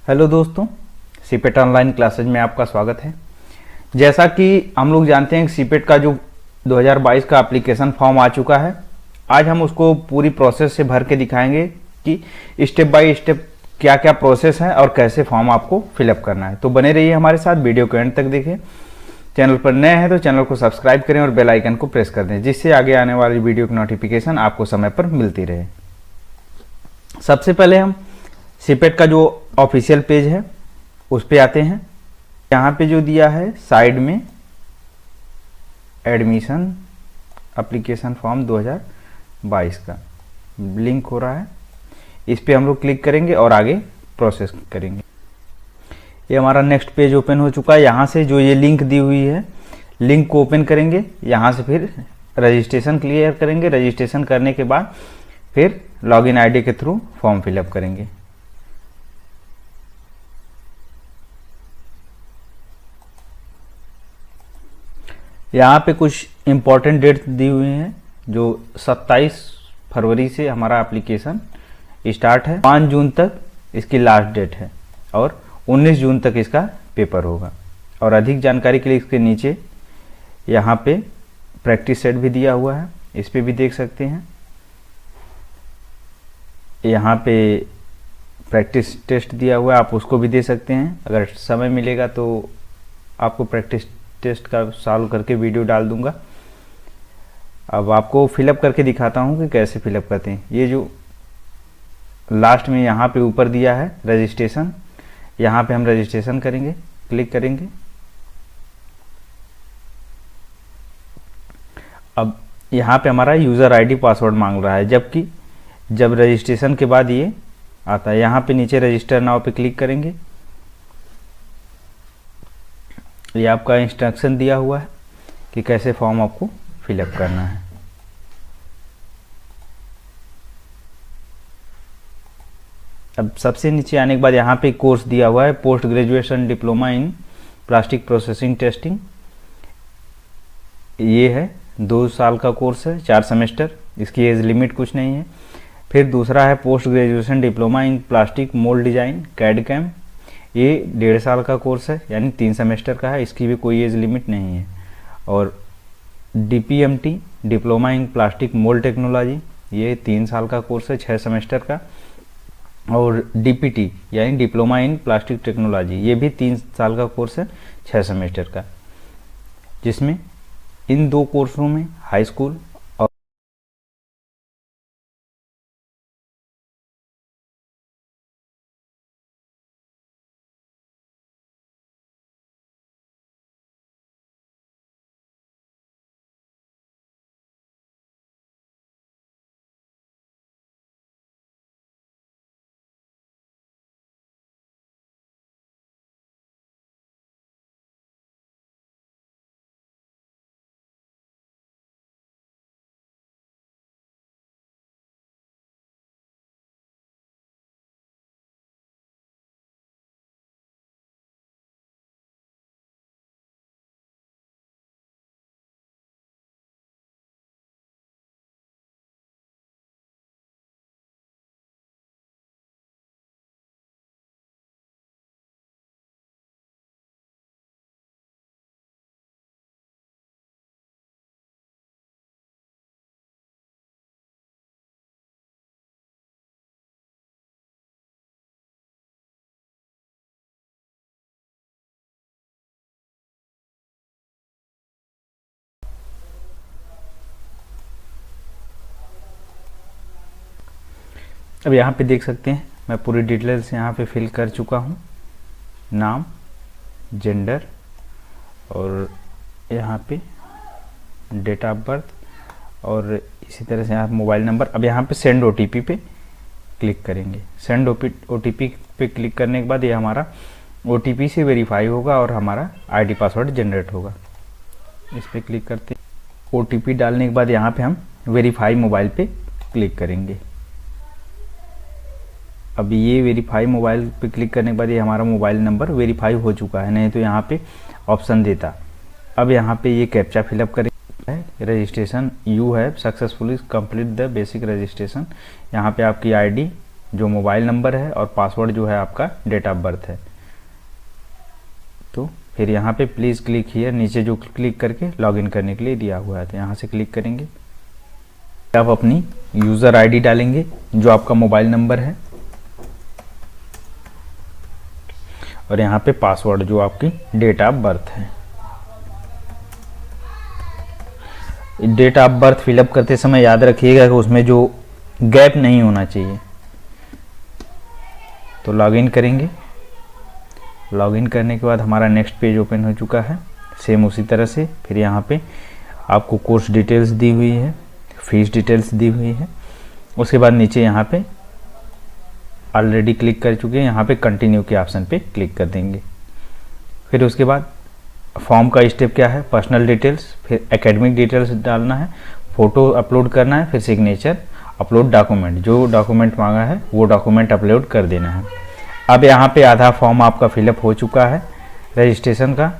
Hello दोस्तों, CIPET online classes में आपका स्वागत है। जैसा कि हम लोग जानते हैं कि सीपेट का जो 2022 का एप्लीकेशन फॉर्म आ चुका है, आज हम उसको पूरी प्रोसेस से भर के दिखाएंगे कि स्टेप बाय स्टेप क्या क्या प्रोसेस है और कैसे फॉर्म आपको फिलअप करना है। तो बने रहिए हमारे साथ, वीडियो को एंड तक देखें। चैनल पर नए हैं तो चैनल को सब्सक्राइब करें और बेल आइकन को प्रेस कर दें, जिससे आगे आने वाली वीडियो की नोटिफिकेशन आपको समय पर मिलती रहे। सबसे पहले हम सीपेट का जो ऑफिशियल पेज है उस पे आते हैं। यहाँ पे जो दिया है साइड में एडमिशन एप्लीकेशन फॉर्म 2022 का लिंक हो रहा है, इस पे हम लोग क्लिक करेंगे और आगे प्रोसेस करेंगे। ये हमारा नेक्स्ट पेज ओपन हो चुका है। यहाँ से जो ये लिंक दी हुई है, लिंक को ओपन करेंगे। यहाँ से फिर रजिस्ट्रेशन क्लियर करेंगे। रजिस्ट्रेशन करने के बाद फिर लॉगिन आईडी के थ्रू फॉर्म फिलअप करेंगे। यहाँ पे कुछ इम्पोर्टेंट डेट दी हुई हैं, जो 27 फरवरी से हमारा एप्लीकेशन स्टार्ट है, 5 जून तक इसकी लास्ट डेट है और 19 जून तक इसका पेपर होगा। और अधिक जानकारी के लिए इसके नीचे यहाँ पे प्रैक्टिस सेट भी दिया हुआ है, इस पे भी देख सकते हैं। यहाँ पे प्रैक्टिस टेस्ट दिया हुआ है, आप उसको भी दे सकते हैं। अगर समय मिलेगा तो आपको प्रैक्टिस टेस्ट का सॉल्व करके वीडियो डाल दूंगा। अब आपको फिलअप करके दिखाता हूँ कि कैसे फिलअप करते हैं। ये जो लास्ट में यहाँ पे ऊपर दिया है रजिस्ट्रेशन, यहाँ पे हम रजिस्ट्रेशन करेंगे, क्लिक करेंगे। अब यहाँ पे हमारा यूज़र आईडी पासवर्ड मांग रहा है, जबकि जब रजिस्ट्रेशन के बाद ये आता है। यहाँ पे नीचे रजिस्टर नाउ पे क्लिक करेंगे। ये आपका इंस्ट्रक्शन दिया हुआ है कि कैसे फॉर्म आपको फिलअप करना है। अब सबसे नीचे आने के बाद यहाँ पे कोर्स दिया हुआ है, post graduation diploma in plastic processing testing. ये है 2 साल का कोर्स है, 4 सेमेस्टर, इसकी एज लिमिट कुछ नहीं है। फिर दूसरा है post graduation diploma in plastic mould design CAD CAM. ये 1.5 साल का कोर्स है, यानी 3 सेमेस्टर का है, इसकी भी कोई एज लिमिट नहीं है। और DPMT diploma in plastic mould technology, ये 3 साल का कोर्स है, 6 सेमेस्टर का। और DPT यानी डिप्लोमा इन प्लास्टिक टेक्नोलॉजी, ये भी 3 साल का कोर्स है, 6 सेमेस्टर का, जिसमें इन 2 कोर्सों में हाई स्कूल और अब यहाँ पे देख सकते हैं मैं पूरी डिटेल्स यहाँ पे फिल कर चुका हूँ। नाम, जेंडर और यहाँ पे डेट ऑफ बर्थ और इसी तरह से यहाँ मोबाइल नंबर। अब यहाँ पे सेंड OTP पे क्लिक करेंगे। सेंड OTP पे क्लिक करने के बाद ये हमारा OTP से वेरीफाई होगा और हमारा ID पासवर्ड जनरेट होगा। इस पर क्लिक करते OTP डालने के बाद यहाँ पे हम वेरीफाई मोबाइल पे क्लिक करेंगे। अब ये वेरीफाई मोबाइल पे क्लिक करने के बाद ये हमारा मोबाइल नंबर वेरीफाई हो चुका है, नहीं तो यहाँ पे ऑप्शन देता। अब यहाँ पे ये कैप्चा फिलअप करेंगे। Registration you have successfully complete the basic registration. यहाँ पे आपकी ID जो मोबाइल नंबर है, और पासवर्ड जो है आपका डेट ऑफ बर्थ है। तो फिर यहाँ पे प्लीज़ क्लिक हियर, नीचे जो क्लिक करके लॉगिन करने के लिए दिया हुआ है, तो यहाँ से क्लिक करेंगे। आप अपनी यूज़र आईडी डालेंगे जो आपका मोबाइल नंबर है, और यहाँ पे पासवर्ड जो आपकी डेट ऑफ बर्थ है। डेट ऑफ बर्थ फिलअप करते समय याद रखिएगा कि उसमें जो गैप नहीं होना चाहिए। तो लॉगिन करेंगे। लॉगिन करने के बाद हमारा नेक्स्ट पेज ओपन हो चुका है, सेम उसी तरह से। फिर यहाँ पे आपको कोर्स डिटेल्स दी हुई है, फीस डिटेल्स दी हुई है। उसके बाद नीचे यहाँ पे ऑलरेडी क्लिक कर चुके हैं, यहाँ पे कंटिन्यू के ऑप्शन पे क्लिक कर देंगे। फिर उसके बाद फॉर्म का स्टेप क्या है, पर्सनल डिटेल्स, फिर एकेडमिक डिटेल्स डालना है, फ़ोटो अपलोड करना है, फिर सिग्नेचर, अपलोड डॉक्यूमेंट, जो डॉक्यूमेंट मांगा है वो डॉक्यूमेंट अपलोड कर देना है। अब यहाँ पे आधा फॉर्म आपका फिलअप हो चुका है रजिस्ट्रेशन का।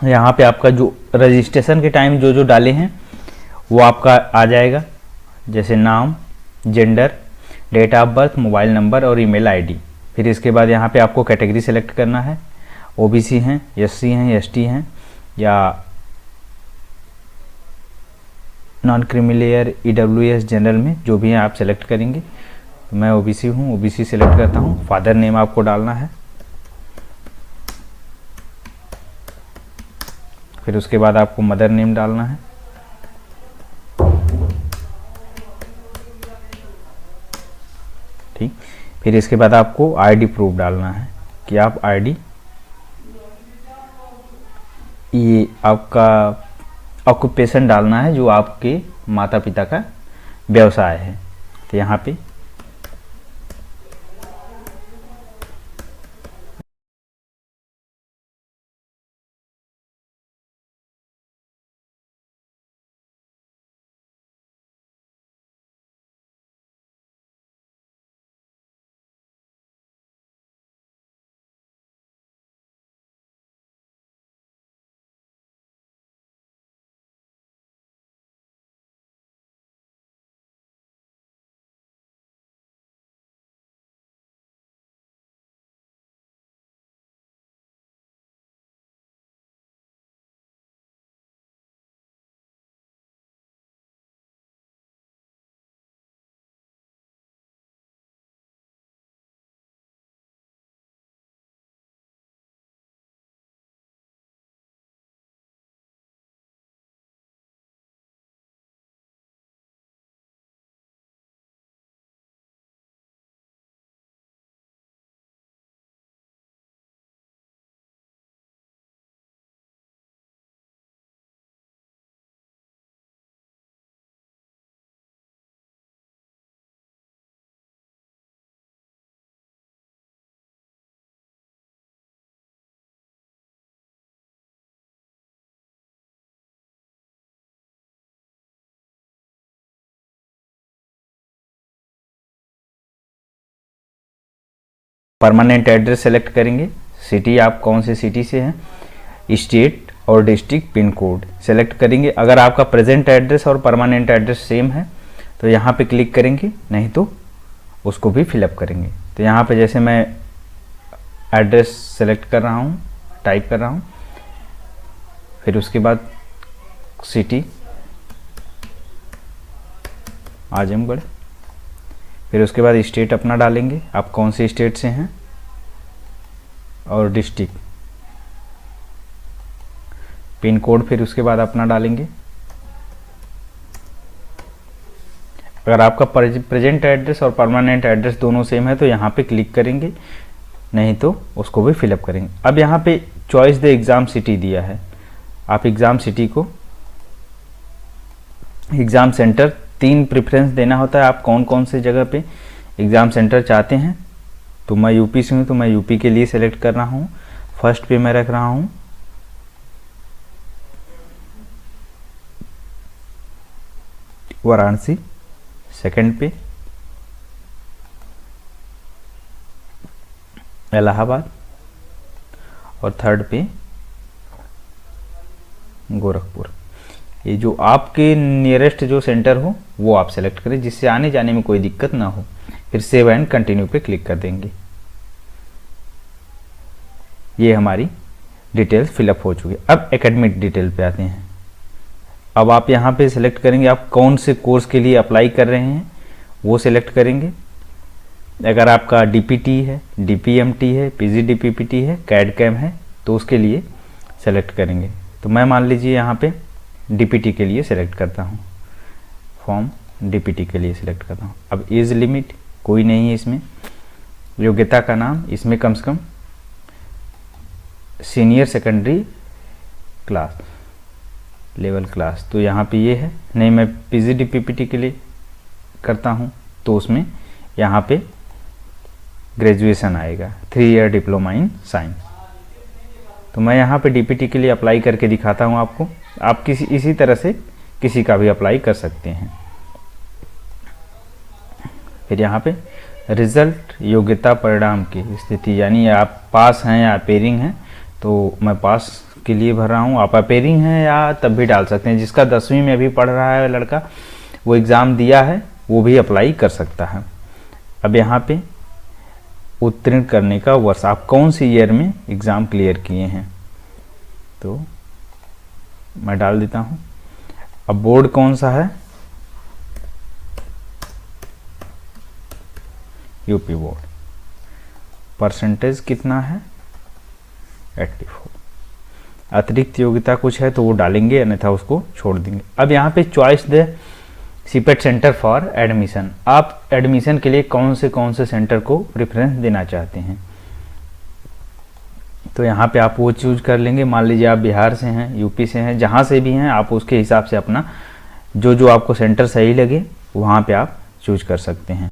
यहाँ पे आपका जो रजिस्ट्रेशन के टाइम जो जो डाले हैं वो आपका आ जाएगा, जैसे नाम, gender, date of birth, mobile number और ईमेल आईडी। फिर इसके बाद यहाँ पे आपको कैटेगरी सेलेक्ट करना है, ओबीसी हैं, एससी हैं, एसटी हैं, या नॉन क्रीमी ईडब्ल्यूएस जनरल में जो भी हैं आप सेलेक्ट करेंगे। तो मैं ओबीसी हूँ, ओबीसी सेलेक्ट करता हूँ। फादर नेम आपको डालना है। फिर उसके बाद आपको मदर नेम डालना है। ठीक। फिर इसके बाद आपको आईडी प्रूफ डालना है कि आप आईडी, ये आपका ऑक्यूपेशन डालना है जो आपके माता पिता का व्यवसाय है। तो यहाँ पे परमानेंट एड्रेस सेलेक्ट करेंगे, सिटी आप कौन से सिटी से हैं, स्टेट और डिस्ट्रिक्ट, पिन कोड सेलेक्ट करेंगे। अगर आपका प्रेजेंट एड्रेस और परमानेंट एड्रेस सेम है तो यहाँ पे क्लिक करेंगे, नहीं तो उसको भी फिलअप करेंगे। तो यहाँ पे जैसे मैं एड्रेस सेलेक्ट कर रहा हूँ, टाइप कर रहा हूँ, फिर उसके बाद सिटी आजमगढ़, फिर उसके बाद स्टेट अपना डालेंगे, आप कौन से स्टेट से हैं, और डिस्ट्रिक्ट, पिन कोड फिर उसके बाद अपना डालेंगे। अगर आपका प्रेजेंट एड्रेस और परमानेंट एड्रेस दोनों सेम है तो यहाँ पे क्लिक करेंगे, नहीं तो उसको भी फिलअप करेंगे। अब यहाँ पे चॉइस द एग्ज़ाम सिटी दिया है, आप एग्ज़ाम सिटी को, एग्ज़ाम सेंटर 3 प्रेफरेंस देना होता है, आप कौन कौन से जगह पे एग्ज़ाम सेंटर चाहते हैं। तो मैं यूपी से हूँ तो मैं यूपी के लिए सेलेक्ट कर रहा हूँ। फर्स्ट पे मैं रख रहा हूँ वाराणसी, सेकंड पे इलाहाबाद, और थर्ड पे गोरखपुर। ये जो आपके नियरेस्ट जो सेंटर हो वो आप सेलेक्ट करें, जिससे आने जाने में कोई दिक्कत ना हो। फिर सेव एंड कंटिन्यू पे क्लिक कर देंगे। ये हमारी डिटेल्स फिलअप हो चुकी है। अब एकेडमिक डिटेल पे आते हैं। अब आप यहाँ पे सिलेक्ट करेंगे आप कौन से कोर्स के लिए अप्लाई कर रहे हैं वो सिलेक्ट करेंगे। अगर आपका डीपीटी है, डीपीएमटी है, पीजीडीपीपीटी है, कैड कैम है तो उसके लिए सेलेक्ट करेंगे। तो मैं मान लीजिए यहाँ पे डीपीटी के लिए सिलेक्ट करता हूँ, फॉर्म डीपीटी के लिए सिलेक्ट करता हूँ। अब एज लिमिट कोई नहीं है इसमें। योग्यता का नाम इसमें कम से कम senior secondary class level class, तो यहाँ पे ये है। नहीं मैं पीजीडीपीपीटी के लिए करता हूँ तो उसमें यहाँ पे ग्रेजुएशन आएगा, 3 ईयर डिप्लोमा इन साइंस। तो मैं यहाँ पे डीपीटी के लिए अप्लाई करके दिखाता हूँ आपको। आप इसी तरह से किसी का भी अप्लाई कर सकते हैं। फिर यहाँ पे रिजल्ट योग्यता परिणाम की स्थिति, यानी आप पास हैं या अपेयरिंग हैं, तो मैं पास के लिए भर रहा हूँ। आप अपेयरिंग हैं या तब भी डाल सकते हैं। जिसका 10वीं में अभी पढ़ रहा है लड़का, वो एग्ज़ाम दिया है, वो भी अप्लाई कर सकता है। अब यहाँ पे उत्तीर्ण करने का वर्ष, आप कौन सी ईयर में एग्ज़ाम क्लियर किए हैं तो मैं डाल देता हूँ। अब बोर्ड कौन सा है, यूपी बोर्ड। परसेंटेज कितना है, 84। अतिरिक्त योग्यता कुछ है तो वो डालेंगे, अन्यथा उसको छोड़ देंगे। अब यहाँ पे choice they CIPET centre for admission, आप एडमिशन के लिए कौन से सेंटर को प्रेफरेंस देना चाहते हैं तो यहाँ पे आप वो चूज कर लेंगे। मान लीजिए आप बिहार से हैं, यूपी से हैं, जहाँ से भी हैं आप उसके हिसाब से अपना जो आपको सेंटर सही लगे वहाँ पे आप चूज कर सकते हैं।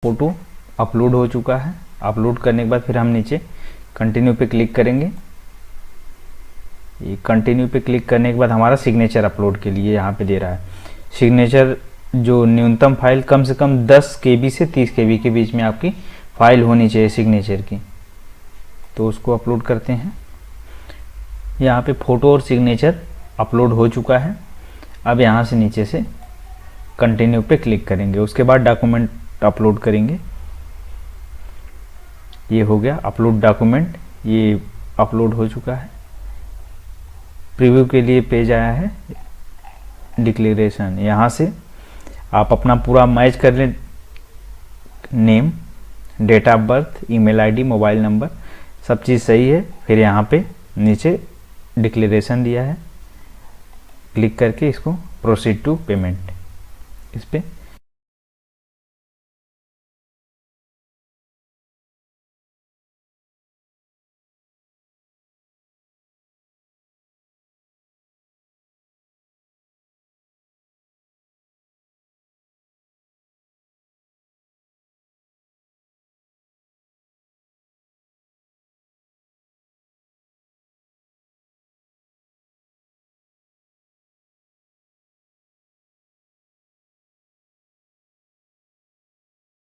फोटो अपलोड हो चुका है। अपलोड करने के बाद फिर हम नीचे कंटिन्यू पे क्लिक करेंगे। ये कंटिन्यू पे क्लिक करने के बाद हमारा सिग्नेचर अपलोड के लिए यहाँ पे दे रहा है। सिग्नेचर जो न्यूनतम फाइल कम से कम 10 KB से 30 KB के बीच में आपकी फाइल होनी चाहिए सिग्नेचर की, तो उसको अपलोड करते हैं। यहाँ पे फ़ोटो और सिग्नेचर अपलोड हो चुका है। अब यहाँ से नीचे से कंटिन्यू पे क्लिक करेंगे। उसके बाद डॉक्यूमेंट अपलोड करेंगे। ये हो गया अपलोड डॉक्यूमेंट, ये अपलोड हो चुका है। प्रीव्यू के लिए पेज आया है, डिक्लेरेशन। यहाँ से आप अपना पूरा मैच कर लें, name, date of birth, email ID, mobile number, सब चीज़ सही है। फिर यहाँ पे नीचे डिक्लेरेशन दिया है, क्लिक करके इसको प्रोसीड टू पेमेंट, इस पर